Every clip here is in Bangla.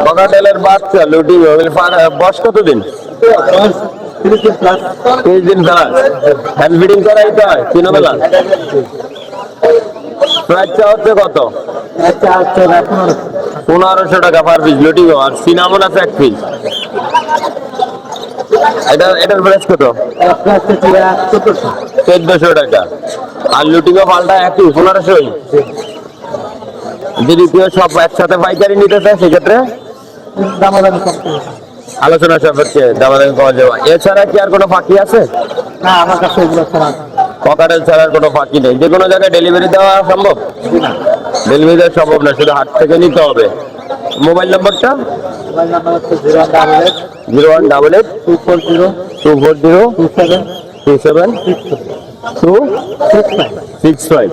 ককাটেলের বাচ্চা লুটিং বয়স কতদিন? 30 দিন প্লাস। হ্যান্ড ফিডিং করাইতে হয় 3 বেলা। প্রাইসটা হচ্ছে কত? 1500 টাকা পার পিস লুটিং। আর সিনামন আছে 1 পিস। এটার প্রাইস কত? 1400 টাকা। আর লুটিং পাল্টা একই 1500। যদি কেউ সব একসাথে পাইকারি নিতে চায় সেক্ষেত্রে আলোচনা সাপেক্ষে দামাদামি করা যাবে। এছাড়া কি আর কোনো ফাঁকি আছে? না, আমার কাছে এগুলো ছাড়া ককাটেল ছাড়ার কোনো ফাঁকি নেই। যে কোনো জায়গায় ডেলিভারি দেওয়া সম্ভব? ডেলিভারি দেওয়া সম্ভব না, শুধু হাট থেকে নিতে হবে। মোবাইল নাম্বারটা? মোবাইল নাম্বার হচ্ছে 0188 0188 240 240 27 27265।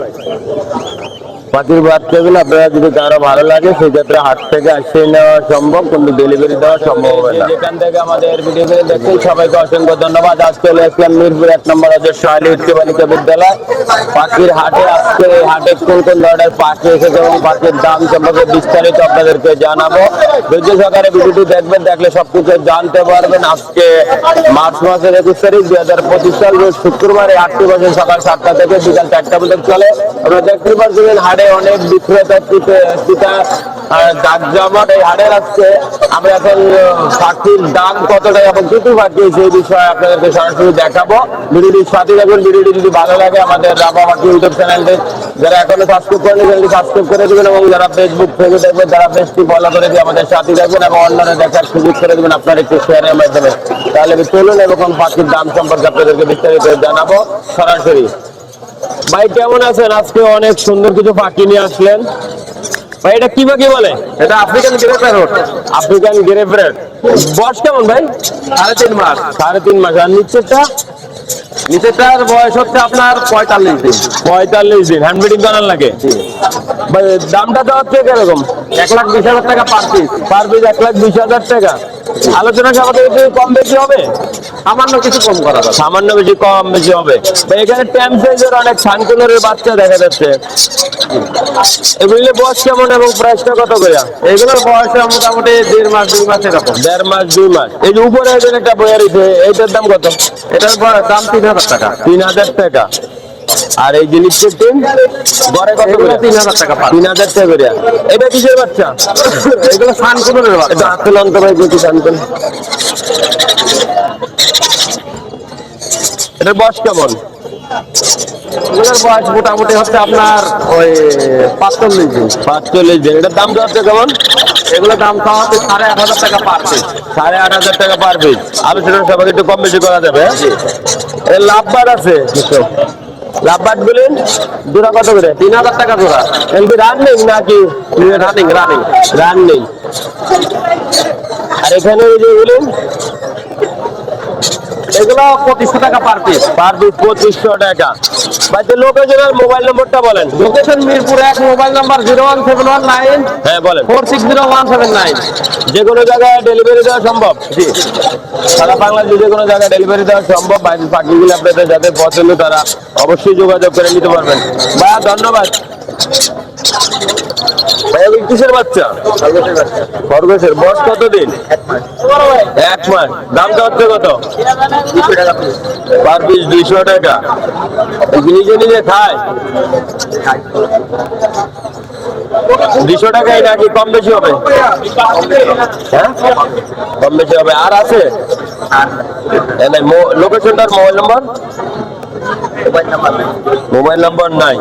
পাখির বাচ্চাগুলো আপনারা যদি কারো ভালো লাগে সেক্ষেত্রে হাট থেকে আসে নেওয়া সম্ভব, কিন্তু ডেলিভারি দেওয়া সম্ভব হবে না। যেখান থেকে আমাদের ভিডিও দেখতে সবাইকে অসংখ্য ধন্যবাদ। আজকে চলে আসলাম মিরপুর 1 নম্বর সোহালী উচ্চ বালিকা বিদ্যালয় পাখির হাটে। আজকে এই হাটে কোন কোন ধরনের পাখি এসেছে এবং পাখির দাম সম্পর্কে বিস্তারিত আপনাদেরকে জানাবো। ধৈর্য সহকারে ভিডিওটি দেখবেন, দেখলে সবকিছু জানতে পারবেন। আজকে মার্চ মাসের 21 তারিখ 2025 সাল রোজ শুক্রবার। এই হাটটি বসে সকাল 7টা থেকে বিকাল 4টা পর্যন্ত চলে। আমরা দেখতে পাচ্ছেন হাটে অনেক বিক্রেতা জাকজমট এই হাটের। আজকে আমরা এখন পাখির দাম কতটা এবং কি কি পাখি সেই বিষয়ে আপনাদেরকে সরাসরি দেখাবো। ভিডিওটির সাথে থাকুন। ভিডিওটি যদি ভালো লাগে আমাদের রাবা পাখি ইউটিউব চ্যানেলটি যারা এখনো সাবস্ক্রাইব করেনি চ্যানেলটি সাবস্ক্রাইব করে দেবেন, এবং যারা ফেসবুক থেকে দেখবেন তারা পেজটি ফলো করে দিয়ে আমাদের সাথে থাকবেন এবং অন্যান্য দেখার সুযোগ করে দেবেন আপনার একটু শেয়ারের মাধ্যমে। তাহলে চলুন এবং পাখির দাম সম্পর্কে আপনাদেরকে বিস্তারিত জানাবো সরাসরি। ভাই কেমন আছেন? আজকে অনেক সুন্দর কিছু পাখি নিয়ে আসলেন। ভাই এটা কি পাখি বলে? এটা African grey parrot. African grey parrot. বয়স কেমন ভাই? 3.5 মাস। 3.5 মাস। আর নিচেরটা? নিচেরটার বয়স হচ্ছে আপনার 45 দিন। 45 দিন। হ্যান্ড ফিডিং করার লাগে। ভাই দামটা তো হচ্ছে কিরকম? 1,20,000 টাকা পার পিস। পার পিস 1,20,000 টাকা। আলোচনা আমাদের একটু কম বেশি হবে? সামান্য কিছু কম করা যাবে। সামান্য বেশি কম বেশি হবে। ভাই এখানে ট্যাম সাইজের অনেক ছানকুলের বাচ্চা দেখা যাচ্ছে। এগুলো বয়স কেমন এবং প্রাইসটা কত করে? এগুলোর বয়স মোটামুটি 1.5 মাস 2 মাস এরকম। 1.5 মাস 2 মাস। এই যে উপরে একটা বইয়া রয়েছে, এইটার দাম কত? এটার দাম 3,000 টাকা। 3,000 টাকা। আর এই জিনিসটির টিম গড়ে কত করে? 3,000 টাকা। 3,000 টাকা করে। এটা কিসের বাচ্চা? এগুলো সানকুলের বাচ্চা। এটা হাতে লঙ্কা ভাই দেখি সানকুল। এটার বয়স কেমন? এগুলোর বয়স মোটামুটি হচ্ছে আপনার ওই 45 দিন। 45 দিন। এটার দাম তো হচ্ছে কেমন? এগুলোর দাম খাওয়া হচ্ছে 8,500 টাকা পার পিস। 8,500 টাকা পার পিস। আলোচনার সবাই একটু কম বেশি করা যাবে। এর লাভবার আছে? লাভবার বলেন জোড়া কত করে? 3,000 টাকা জোড়া। এমনি রানিং নাকি? রানিং। আর এখানে ওই যে বলেন এগুলো 2500 টাকা পার পিস। পার পিস 2500 টাকা। বাড়িতে লোকেশনের মোবাইল নম্বরটা বলেন। লোকেশন মিরপুর 1, মোবাইল নাম্বার 01719 হ্যাঁ বলেন। 460179। যে কোনো জায়গায় ডেলিভারি দেওয়া সম্ভব? জি, সারা বাংলাদেশে যে কোনো জায়গায় ডেলিভারি দেওয়া সম্ভব। বাইরের পাখিগুলি আপনাদের যাদের পছন্দ তারা অবশ্যই যোগাযোগ করে নিতে পারবেন। ভাইয়া ধন্যবাদ। ভাইয়া কিসের বাচ্চা? খরগোশের। বয়স কতদিন? 1 মাস। দামটা হচ্ছে কত? পার পিস 200 টাকা। নিজে নিজে খায়? 200 টাকাই নাকি কম বেশি হবে? হ্যাঁ কম বেশি হবে। আর আছে? লোকেশনটার মোবাইল নাম্বার নাই।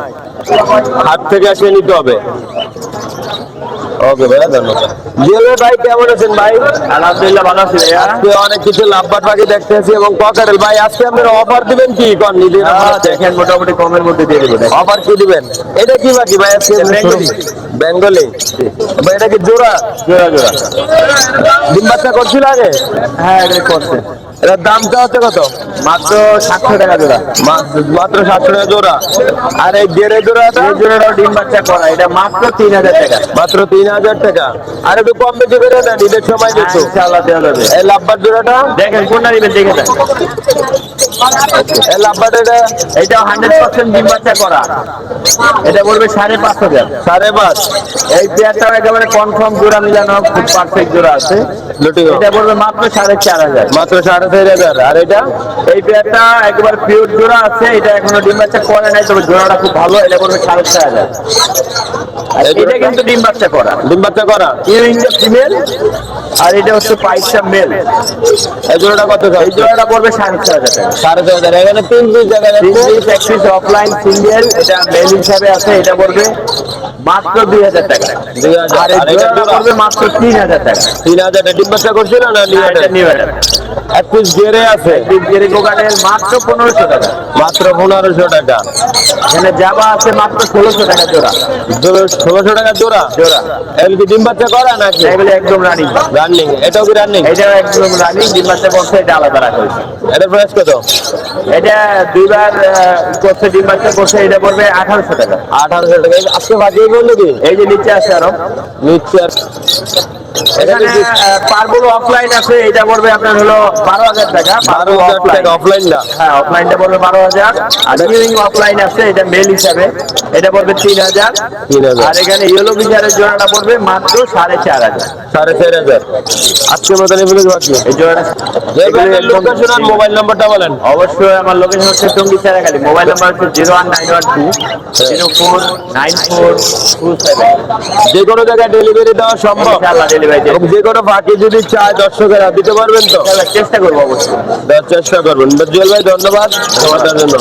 হাত থেকে আসে নিতে হবে। ওকে ভাইয়া ধন্যবাদ। জিয়াল ভাই কেমন আছেন ভাই? আলহামদুলিল্লাহ ভালো আছি ভাইয়া। আজকে অনেক কিছু লাভবাট পাখি দেখতে আছি এবং ককাটেল। ভাই আজকে আপনারা অফার দিবেন কি? কোন নিজে দেখেন মোটামুটি কমের মধ্যে দিয়ে দেবেন। অফার কি দিবেন? এটা কি পাখি ভাই? আজকে বেঙ্গলি। ভাই এটা কি জোড়া? জোড়া। ডিম বাচ্চা করছিল আগে? হ্যাঁ এটা করছে। এটার দামটা হচ্ছে কত? মাত্র 700 টাকা জোড়া। মাত্র 700 টাকা জোড়া। আর এই গেরে জোড়াটা? জোড়াটাও ডিম বাচ্চা করা, এটা মাত্র 3,000 টাকা। মাত্র 3,000 টাকা। আর একটু কম বেশি করে দেন, ঈদের সময় যেহেতু। ইনশাআল্লাহ দেওয়া যাবে। এই লাভবার জোড়াটা দেখেন কোনটা নেবেন দেখে দেন। এই লাভবাটা এটা 100% ডিম বাচ্চা করা, এটা বলবে 5,500। 5.5 এই পেয়ারটাও একেবারে কনফার্ম জোড়া মিলানো, খুব পারফেক্ট জোড়া আছে, লুটিগো এটা বলবে মাত্র 4,500। মাত্র 4,500। আর এটা এই পেয়ারটা একেবারে পিওর জোড়া আছে, এটা এখনো ডিম বাচ্চা করে নাই, তবে জোড়াটা খুব ভালো, এটা বলবে 6,500। আর এটা কিন্তু ডিম বাচ্চা করা, ডিম বাচ্চা করা, ইউরিনটা ফিমেল, আর এটা হচ্ছে পাইপটা মেল। এই জোড়াটা কত? এই জোড়াটা পড়বে 6,500 টাকা। 4,500। এখানে 3 পিস দেখা যাচ্ছে, এক পিস অফলাইন সিঙ্গেল, এটা মেল হিসাবে আছে, এটা পড়বে মাত্র 2,000 টাকা। 2,000। আর এই আর এটা জোড়াটা পড়বে মাত্র 3,000 টাকা। 3,000। ডিম বাচ্চা করছিল না? এটা নিউ অ্যাডাল। এক পিস গেরে আছে, জেরিকো কাঠের মাত্র 1,500 টাকা। মাত্র 1,500 টাকা। এখানে জাবা আছে মাত্র 1,600 টাকা জোড়া। 1,600 টাকা জোড়া। জোড়া এগুলো কি ডিম বাচ্চা করা নাকি? এগুলো একদম রানিং, রানিং? এটাও কি রানিং? এটাও একদম রানিং, ডিম বাচ্চা করছে, এটা আলাদা রাখা হয়েছে। এটার প্রাইস কত? এটা দুইবার করছে, ডিম বাচ্চা করছে, এটা পড়বে 1,800 টাকা। 1,800 টাকা। আজকে বাকিয়ে বললো কি? এই যে নিচে আছে আরো, নিচ্ছে। এখানে পারবুল অফলাইন আছে, এটা পড়বে আপনার হলো 12,000 টাকা। 12,000 টাকা অফলাইন না? হ্যাঁ, অফলাইনটা পড়বে 12,000। আর কিউইং অফলাইন আছে, এটা মেল হিসাবে, এটা পড়বে 3,000। 3,000। আর এখানে ইয়েলো বিজারের জোড়াটা পড়বে মাত্র 4,500। 4,500। আজকের মতন এগুলো বাকি। এই জোড়াটা লোকেশন আর মোবাইল নাম্বারটা বলেন। অবশ্যই আমার লোকেশন হচ্ছে টঙ্গী চেরাখালী, মোবাইল নাম্বার হচ্ছে 01912 049427। যে কোনো জায়গায় ডেলিভারি দেওয়া সম্ভব? ইনশাআল্লাহ ডেলিভারি এবং যে কোনো ফাঁকি যদি চায় দর্শকেরা দিতে পারবেন তো? চেষ্টা করবো অবশ্যই। দেওয়ার চেষ্টা করবেন। জুয়েল ভাই ধন্যবাদ তোমার জন্য।